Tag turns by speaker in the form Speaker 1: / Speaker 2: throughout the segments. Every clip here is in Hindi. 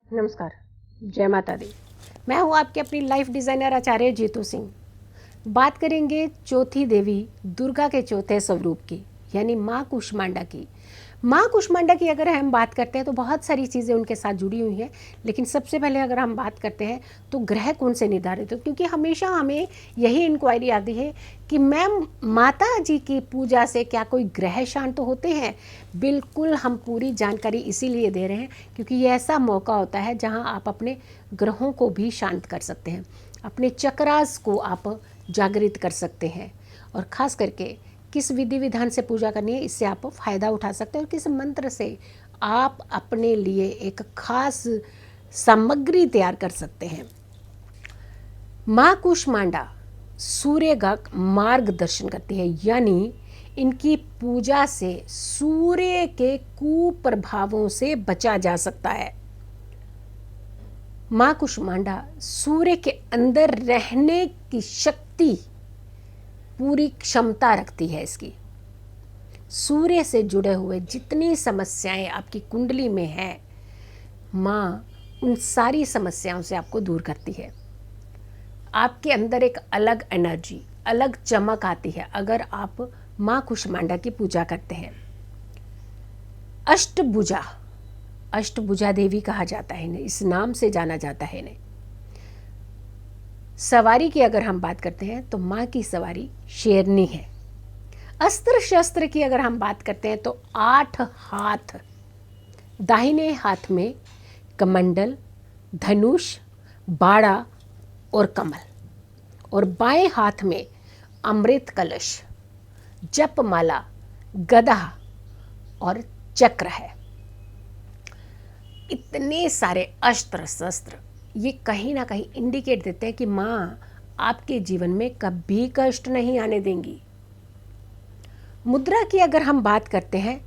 Speaker 1: नमस्कार, जय माता दी। मैं हूँ आपके अपनी लाइफ डिज़ाइनर आचार्य जीतू सिंह। बात करेंगे चौथी देवी दुर्गा के चौथे स्वरूप की, यानी माँ कुष्मांडा की। माँ कुष्मांडा की अगर हम बात करते हैं तो बहुत सारी चीज़ें उनके साथ जुड़ी हुई हैं, लेकिन सबसे पहले अगर हम बात करते हैं तो ग्रह कौन से निर्धारित हो, क्योंकि हमेशा हमें यही इंक्वायरी आती है कि मैम माता जी की पूजा से क्या कोई ग्रह शांत होते हैं। बिल्कुल, हम पूरी जानकारी इसीलिए दे रहे हैं क्योंकि ये ऐसा मौका होता है जहां आप अपने ग्रहों को भी शांत कर सकते हैं, अपने चक्रास को आप जागृत कर सकते हैं, और ख़ास करके किस विधि विधान से पूजा करनी है इससे आप फ़ायदा उठा सकते हैं, और किस मंत्र से आप अपने लिए एक खास सामग्री तैयार कर सकते हैं। माँ कुष्मांडा सूर्य का मार्गदर्शन करती है, यानी इनकी पूजा से सूर्य के कुप्रभावों से बचा जा सकता है। माँ कुष्मांडा सूर्य के अंदर रहने की शक्ति, पूरी क्षमता रखती है इसकी। सूर्य से जुड़े हुए जितनी समस्याएं आपकी कुंडली में है, माँ उन सारी समस्याओं से आपको दूर करती है। आपके अंदर एक अलग एनर्जी, अलग चमक आती है अगर आप माँ कुष्मांडा की पूजा करते हैं। अष्टभुजा, अष्टभुजा देवी कहा जाता है इन्हें, इस नाम से जाना जाता है इन्हें। सवारी की अगर हम बात करते हैं तो माँ की सवारी शेरनी है। अस्त्र शस्त्र की अगर हम बात करते हैं तो 8 हाथ, दाहिने हाथ में कमंडल, धनुष, बाड़ा और कमल, और बाएं हाथ में अमृत कलश, जपमाला, गदा और चक्र है। इतने सारे अस्त्र शस्त्र ये कहीं ना कहीं इंडिकेट देते हैं कि माँ आपके जीवन में कभी कष्ट नहीं आने देंगी। मुद्रा की अगर हम बात करते हैं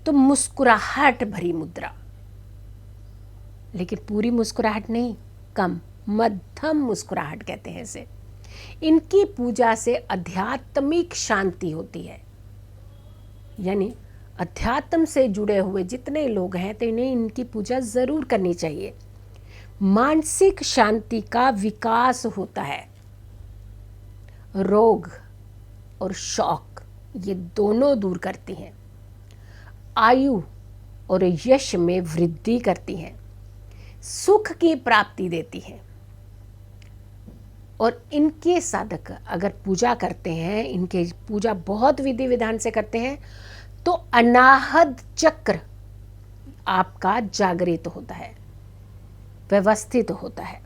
Speaker 1: तो मुस्कुराहट भरी मुद्रा, लेकिन पूरी मुस्कुराहट नहीं, कम मध्यम मुस्कुराहट कहते हैं इसे। इनकी पूजा से आध्यात्मिक शांति होती है, यानी अध्यात्म से जुड़े हुए जितने लोग हैं तो इन्हें इनकी पूजा ज़रूर करनी चाहिए। मानसिक शांति का विकास होता है। रोग और शौक ये दोनों दूर करती हैं। आयु और यश में वृद्धि करती हैं। सुख की प्राप्ति देती हैं। और इनके साधक अगर पूजा करते हैं, इनके पूजा बहुत विधि विधान से करते हैं, तो अनाहत चक्र आपका जागृत होता है, व्यवस्थित होता है।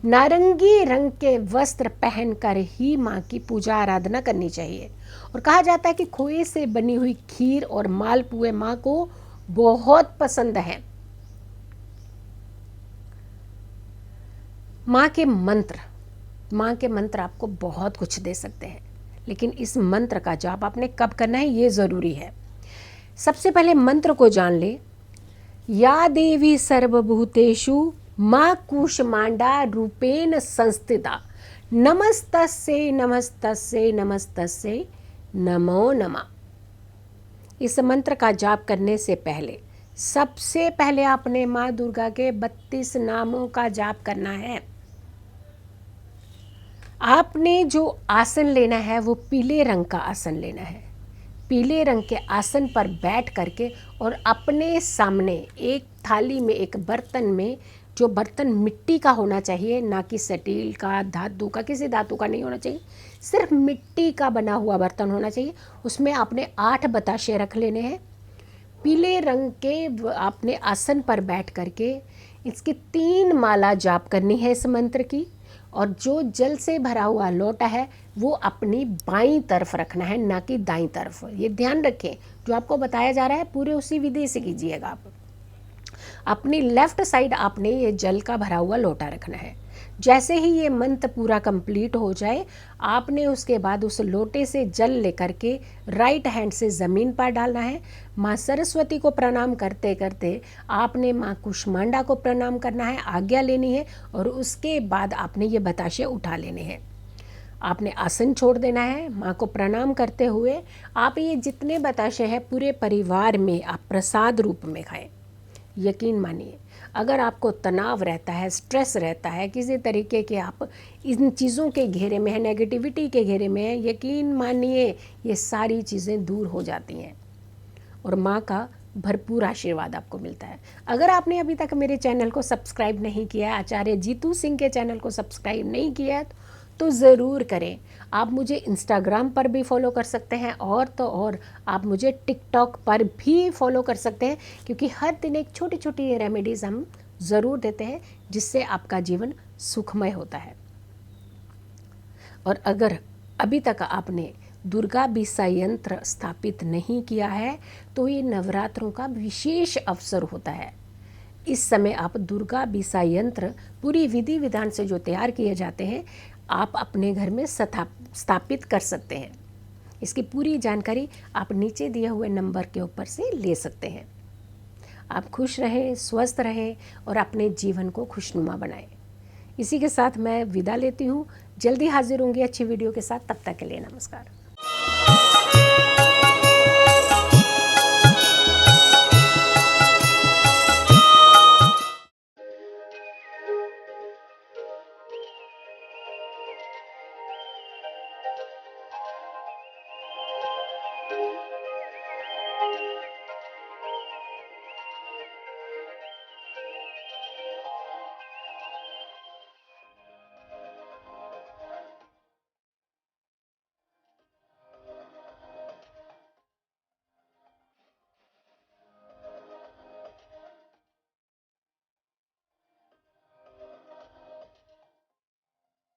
Speaker 1: नारंगी रंग के वस्त्र पहनकर ही माँ की पूजा आराधना करनी चाहिए। और कहा जाता है कि खोए से बनी हुई खीर और मालपुए माँ को बहुत पसंद हैं। माँ के मंत्र आपको बहुत कुछ दे सकते हैं, लेकिन इस मंत्र का जाप आपने कब करना है ये ज़रूरी है। सबसे पहले मंत्र को जान ले। या देवी सर्वभूतेषु माँ कूष्मांडा रूपेण संस्थिता, नमस्तस्यै नमस्तस्यै नमस्तस्यै नमो नमः। इस मंत्र का जाप करने से पहले सबसे पहले आपने माँ दुर्गा के 32 नामों का जाप करना है। आपने जो आसन लेना है वो पीले रंग का आसन लेना है। पीले रंग के आसन पर बैठ करके और अपने सामने एक थाली में, एक बर्तन में, जो बर्तन मिट्टी का होना चाहिए, ना कि स्टील का, धातु का, किसी धातु का नहीं होना चाहिए, सिर्फ मिट्टी का बना हुआ बर्तन होना चाहिए। उसमें आपने 8 बताशे रख लेने हैं। पीले रंग के आपने आसन पर बैठ करके इसकी 3 माला जाप करनी है इस मंत्र की। और जो जल से भरा हुआ लोटा है वो अपनी बाईं तरफ रखना है, ना कि दाईं तरफ। ये ध्यान रखें, जो आपको बताया जा रहा है पूरे उसी विधि से कीजिएगा आप। अपनी लेफ्ट साइड आपने ये जल का भरा हुआ लोटा रखना है। जैसे ही ये मंत्र पूरा कंप्लीट हो जाए, आपने उसके बाद उस लोटे से जल लेकर के राइट हैंड से ज़मीन पर डालना है। माँ सरस्वती को प्रणाम करते करते आपने माँ कुष्मांडा को प्रणाम करना है, आज्ञा लेनी है, और उसके बाद आपने ये बताशे उठा लेने हैं। आपने आसन छोड़ देना है। माँ को प्रणाम करते हुए आप ये जितने बताशे हैं पूरे परिवार में आप प्रसाद रूप में खाएं। यकीन मानिए, अगर आपको तनाव रहता है, स्ट्रेस रहता है, किसी तरीके के आप इन चीज़ों के घेरे में हैं, नेगेटिविटी के घेरे में हैं, यकीन मानिए ये सारी चीज़ें दूर हो जाती हैं और माँ का भरपूर आशीर्वाद आपको मिलता है। अगर आपने अभी तक मेरे चैनल को सब्सक्राइब नहीं किया है, आचार्य जीतू सिंह के चैनल को सब्सक्राइब नहीं किया है, तो ज़रूर करें। आप मुझे इंस्टाग्राम पर भी फॉलो कर सकते हैं, और तो और आप मुझे टिकटॉक पर भी फॉलो कर सकते हैं, क्योंकि हर दिन एक छोटी छोटी रेमेडीज़ हम ज़रूर देते हैं जिससे आपका जीवन सुखमय होता है। और अगर अभी तक आपने दुर्गा बीसा यंत्र स्थापित नहीं किया है तो ये नवरात्रों का विशेष अवसर होता है। इस समय आप दुर्गा बीसा यंत्र पूरी विधि विधान से जो तैयार किए जाते हैं आप अपने घर में स्थापित कर सकते हैं। इसकी पूरी जानकारी आप नीचे दिए हुए नंबर के ऊपर से ले सकते हैं। आप खुश रहें, स्वस्थ रहें और अपने जीवन को खुशनुमा बनाएं। इसी के साथ मैं विदा लेती हूँ। जल्दी हाजिर होंगी अच्छी वीडियो के साथ। तब तक के लिए नमस्कार।